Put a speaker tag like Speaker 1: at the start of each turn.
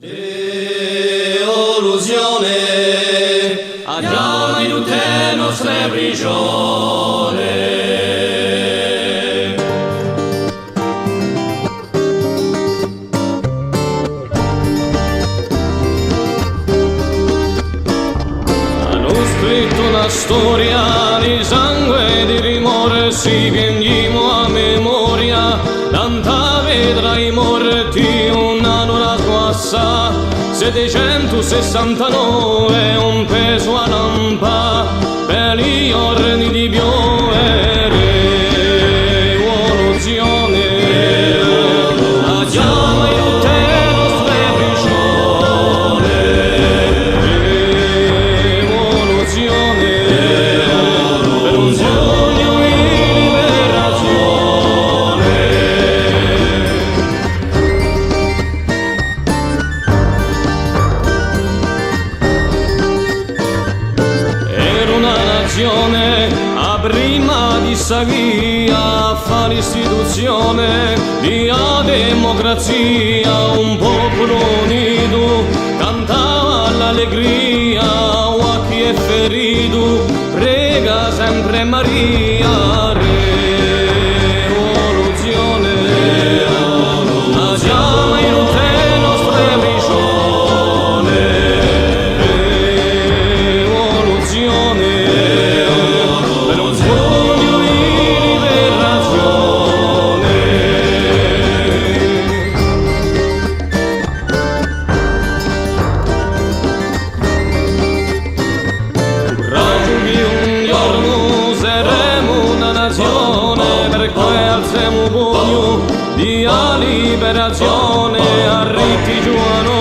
Speaker 1: Illusione, andiamo in tutte nostre prigioni. Hanno scritto una storia di sangue e di rimorsi, piangiamo a memoria, tanta vedrai morti, un anno la squassa, 769, un peso a lampa, per gli ordini di piovere, rivoluzione, andiamo in tutte le nostre prigioni, rivoluzione, per un sogno di liberazione. Era una nazione a prima di Savia, a fare istituzione di democrazia, un popolo unito cantava l'allegria, a chi è ferito prega sempre Maria. Rivoluzione, andiamo in tutte le nostre prigioni. Rivoluzione, per un sogno di liberazione. Raggiungi un giorno saremo una nazione, per cui alziamo un pugno di liberazione, arritti giù a noi.